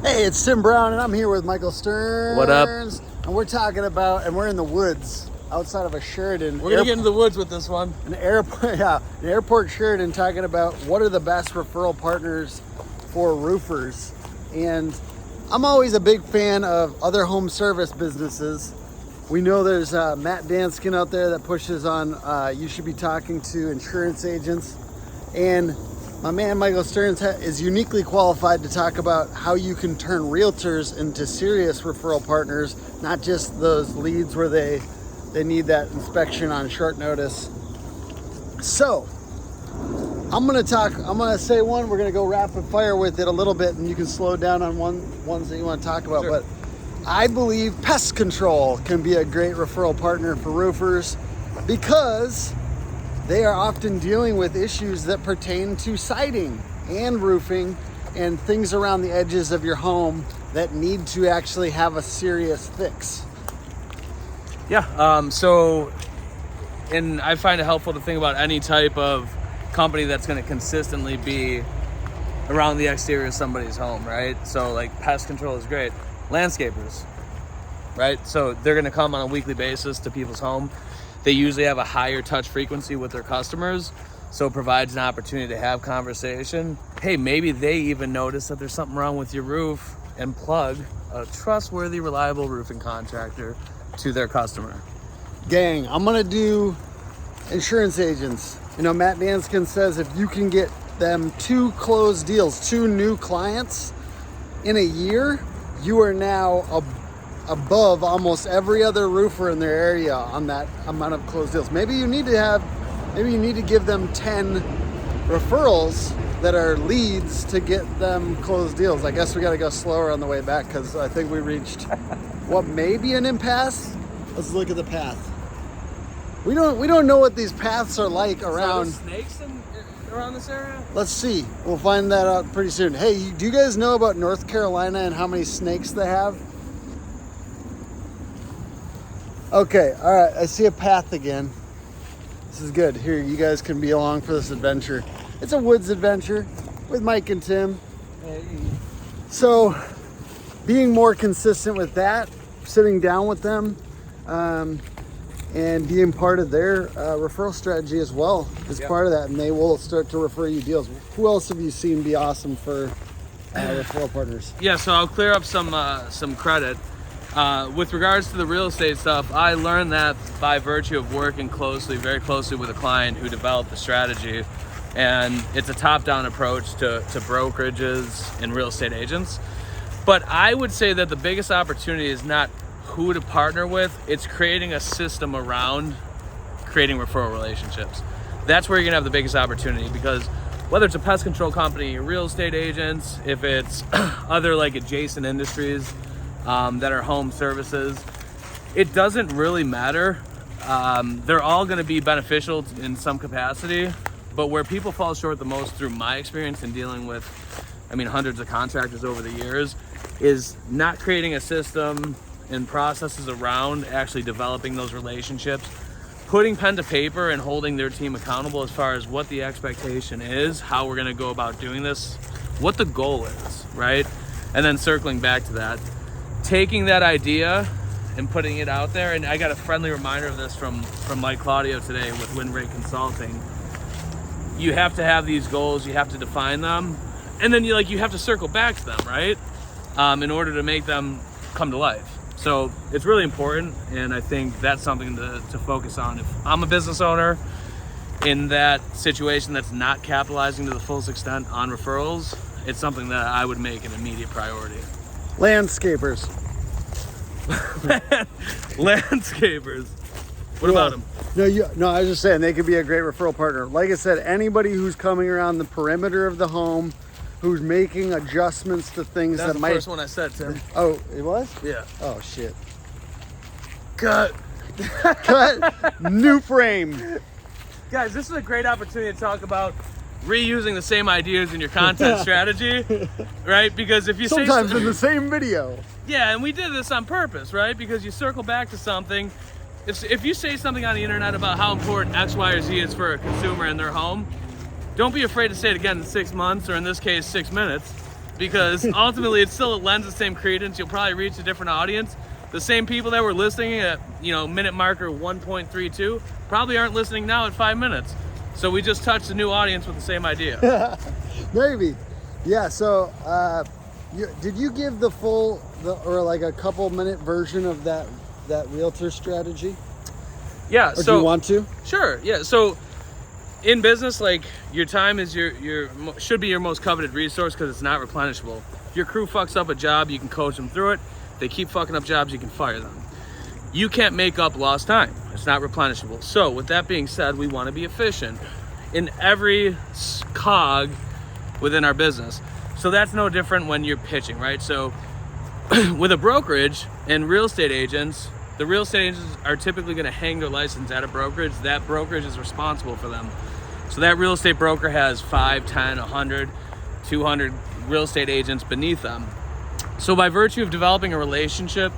Hey, it's Tim Brown, and I'm here with Michael Stearns. What up? And we're talking about, and we're in the woods outside of a Sheridan. We're gonna get into the woods with this one. An airport Sheridan, talking about what are the best referral partners for roofers. And I'm always a big fan of other home service businesses. We know there's Matt Danskin out there that pushes on you should be talking to insurance agents. And my man Michael Stearns is uniquely qualified to talk about how you can turn realtors into serious referral partners, not just those leads where they need that inspection on short notice. So I'm gonna say one, we're gonna go rapid fire with it a little bit, and you can slow down on ones that you want to talk about. Sure. But I believe pest control can be a great referral partner for roofers because they are often dealing with issues that pertain to siding and roofing and things around the edges of your home that need to actually have a serious fix. Yeah, and I find it helpful to think about any type of company that's gonna consistently be around the exterior of somebody's home, right? So like pest control is great. Landscapers, right? So they're gonna come on a weekly basis to people's home. They usually have a higher touch frequency with their customers, so it provides an opportunity to have conversation. Hey, maybe they even notice that there's something wrong with your roof and plug a trustworthy, reliable roofing contractor to their customer. Gang, I'm gonna do insurance agents. You know, Matt Danskin says if you can get them 2 closed deals, 2 new clients in a year, you are now above almost every other roofer in their area on that amount of closed deals. Maybe you need to give them 10 referrals that are leads to get them closed deals. I guess we got to go slower on the way back because I think we reached what may be an impasse. Let's look at the path. We don't know what these paths are like around. So snakes around this area? Let's see. We'll find that out pretty soon. Hey, do you guys know about North Carolina and how many snakes they have? Okay, all right, I see a path again. This is good. Here, you guys can be along for this adventure. It's a woods adventure with Mike and Tim. Hey. So, being more consistent with that, sitting down with them, and being part of their referral strategy as well is part of that, and they will start to refer you deals. Who else have you seen be awesome for referral partners? Yeah, so I'll clear up some credit. With regards to the real estate stuff, I learned that by virtue of working very closely with a client who developed the strategy. And it's a top-down approach to brokerages and real estate agents. But I would say that the biggest opportunity is not who to partner with, it's creating a system around creating referral relationships. That's where you're gonna have the biggest opportunity, because whether it's a pest control company, real estate agents, if it's other like adjacent industries, that are home services, it doesn't really matter. They're all going to be beneficial in some capacity, but where people fall short the most, through my experience in dealing with, hundreds of contractors over the years, is not creating a system and processes around actually developing those relationships, putting pen to paper and holding their team accountable as far as what the expectation is, how we're going to go about doing this, what the goal is, right? And then circling back to that, taking that idea and putting it out there. And I got a friendly reminder of this from Mike Claudio today with Win Rate Consulting. You have to have these goals, you have to define them, and then you have to circle back to them, right? In order to make them come to life. So it's really important, and I think that's something to focus on. If I'm a business owner in that situation that's not capitalizing to the fullest extent on referrals, it's something that I would make an immediate priority. Landscapers. Landscapers. What about them? No, I was just saying they could be a great referral partner. Like I said, anybody who's coming around the perimeter of the home, who's making adjustments to things That's that might. That's the first one I said, Tim. Oh, it was? Yeah. Oh shit. Cut. New frame. Guys, this is a great opportunity to talk about reusing the same ideas in your content strategy, right? Because if you sometimes in the same video. Yeah, and we did this on purpose, right? Because you circle back to something. If you say something on the internet about how important X, Y, or Z is for a consumer in their home, don't be afraid to say it again in 6 months, or in this case, 6 minutes, because ultimately it still lends the same credence. You'll probably reach a different audience. The same people that were listening at, minute marker 1.32 probably aren't listening now at 5 minutes. So we just touched a new audience with the same idea. Maybe. Yeah, so did you give the full, or like a couple minute version of that realtor strategy? Yeah, or so do you want to? Sure, yeah. So in business, like, your time is should be your most coveted resource because it's not replenishable. If your crew fucks up a job, you can coach them through it. If they keep fucking up jobs, you can fire them. You can't make up lost time. It's not replenishable. So with that being said, we want to be efficient in every cog within our business. So that's no different when you're pitching, right? So with a brokerage and real estate agents, the real estate agents are typically going to hang their license at a brokerage. That brokerage is responsible for them. So that real estate broker has 5, 10, 100, 200 real estate agents beneath them. So by virtue of developing a relationship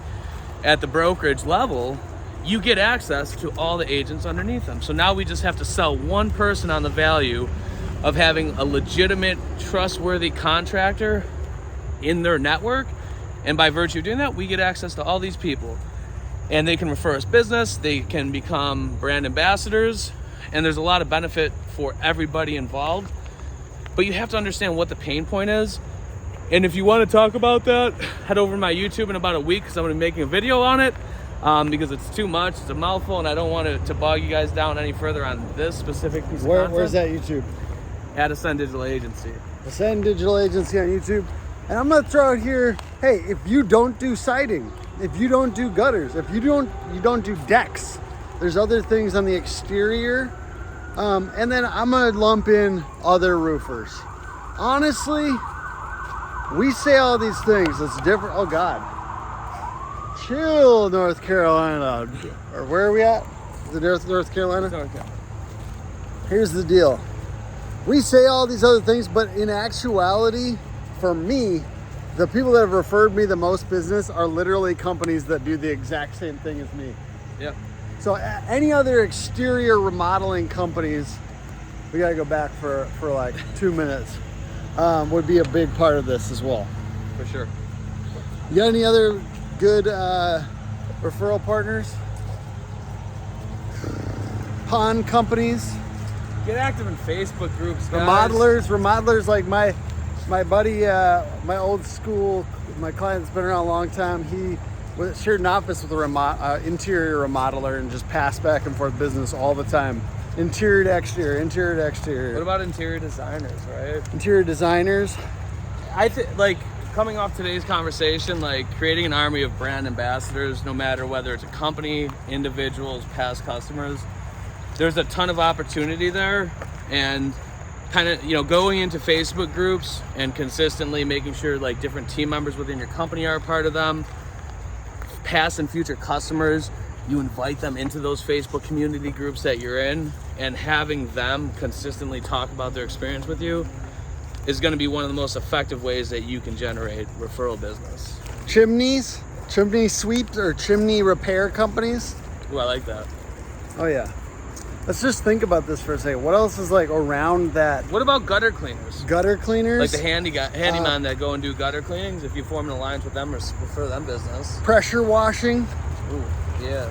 at the brokerage level, you get access to all the agents underneath them. So now we just have to sell one person on the value of having a legitimate, trustworthy contractor in their network. And by virtue of doing that, we get access to all these people. And they can refer us business, they can become brand ambassadors, and there's a lot of benefit for everybody involved. But you have to understand what the pain point is. And if you want to talk about that, head over to my YouTube in about a week because I'm going to be making a video on it because it's too much, it's a mouthful, and I don't want it to bog you guys down any further on this specific piece of content. Where's that YouTube? At Ascend Digital Agency. Ascend Digital Agency on YouTube. And I'm going to throw out here, hey, if you don't do siding, if you don't do gutters, if you don't do decks, there's other things on the exterior. And then I'm going to lump in other roofers. Honestly, we say all these things. It's different. Oh, God. Chill, North Carolina. Or where are we at? Is it North Carolina? North Carolina. Here's the deal. We say all these other things, but in actuality, for me, the people that have referred me the most business are literally companies that do the exact same thing as me. Yep. So any other exterior remodeling companies, we got to go back for like 2 minutes, would be a big part of this as well. For sure. You got any other good referral partners? Pond companies? Get active in Facebook groups, guys. Remodelers like my buddy, my old school, my client that's been around a long time, he shared an office with a interior remodeler and just passed back and forth business all the time. Interior to exterior, interior to exterior. What about interior designers, right? Interior designers. I think, like, coming off today's conversation, like, creating an army of brand ambassadors, no matter whether it's a company, individuals, past customers, there's a ton of opportunity there. And kind of, going into Facebook groups and consistently making sure, like, different team members within your company are a part of them. Past and future customers, you invite them into those Facebook community groups that you're in, and having them consistently talk about their experience with you is going to be one of the most effective ways that you can generate referral business. Chimney sweeps or chimney repair companies. Ooh, I like that. Oh yeah. Let's just think about this for a second. What else is like around that? What about gutter cleaners? Gutter cleaners? Like the handyman that go and do gutter cleanings. If you form an alliance with them or refer them business. Pressure washing. Ooh, yeah.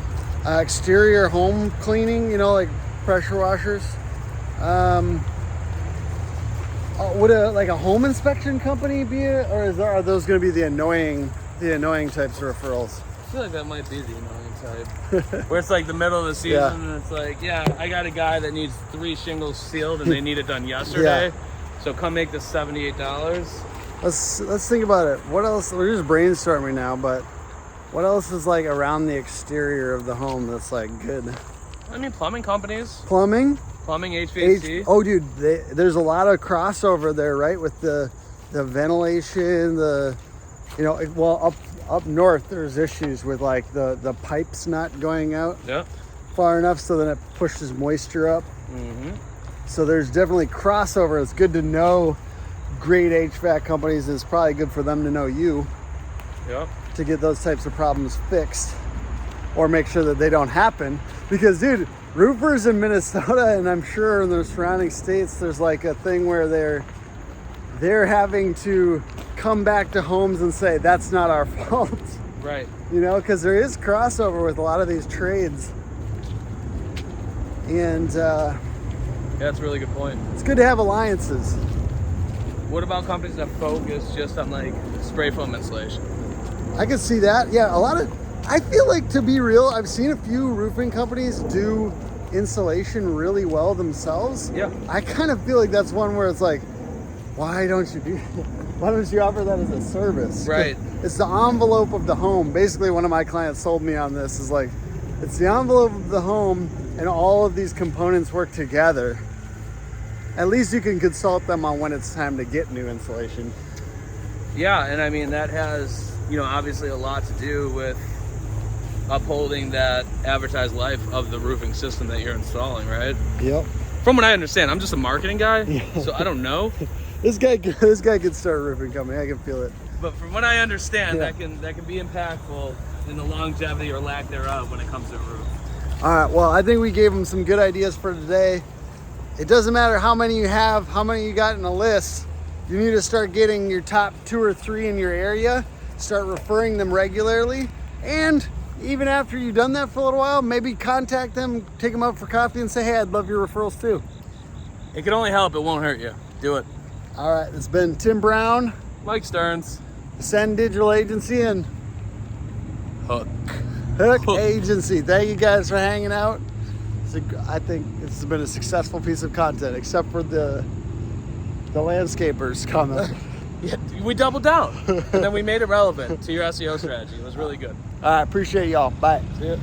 Exterior home cleaning, like pressure washers. Would a home inspection company be it, or are those going to be the annoying types of referrals? I feel like that might be the annoying type. Where it's like the middle of the season, Yeah. and it's like, yeah, I got a guy that needs 3 shingles sealed and they need it done yesterday. Yeah. So come make this $78. Let's think about it. What else? We're just brainstorming now, but what else is like around the exterior of the home that's like good? I mean, plumbing companies. Plumbing, HVAC. Oh, dude, there's a lot of crossover there, right? With the ventilation, up north there's issues with like the pipes not going out far enough, so then it pushes moisture up. Mm-hmm. So there's definitely crossover. It's good to know great HVAC companies. It's probably good for them to know you. Yep. To get those types of problems fixed or make sure that they don't happen. Because, dude, roofers in Minnesota, and I'm sure in the surrounding states, there's like a thing where they're having to come back to homes and say that's not our fault. Right. You know, because there is crossover with a lot of these trades. And Yeah, that's a really good point. it's good to have alliances. What about companies that focus just on like spray foam insulation? I can see that. Yeah, I feel like, to be real, I've seen a few roofing companies do insulation really well themselves. Yeah. I kind of feel like that's one where it's like, why don't you offer that as a service? Right. It's the envelope of the home. Basically, one of my clients sold me on this, is like, it's the envelope of the home and all of these components work together. At least you can consult them on when it's time to get new insulation. Yeah, and I mean, that has, obviously a lot to do with upholding that advertised life of the roofing system that you're installing, right? Yep. From what I understand, I'm just a marketing guy, Yeah. so I don't know. This guy could start a roofing company. I can feel it. But from what I understand, Yeah. that can be impactful in the longevity or lack thereof when it comes to a roof. All right, well, I think we gave them some good ideas for today. It doesn't matter how many you have, how many you got in a list. You need to start getting your top 2 or 3 in your area, start referring them regularly, and even after you've done that for a little while, maybe contact them, take them out for coffee and say, hey, I'd love your referrals too. It can only help, it won't hurt you. Do it. All right, it's been Tim Brown, Mike Stearns. Ascend Digital Agency, and Hook. Hook Agency. Thank you guys for hanging out. I think it's been a successful piece of content, except for the landscapers comment. Yeah, we doubled down. And then we made it relevant to your SEO strategy. It was really good. All right, appreciate y'all. Bye. See ya.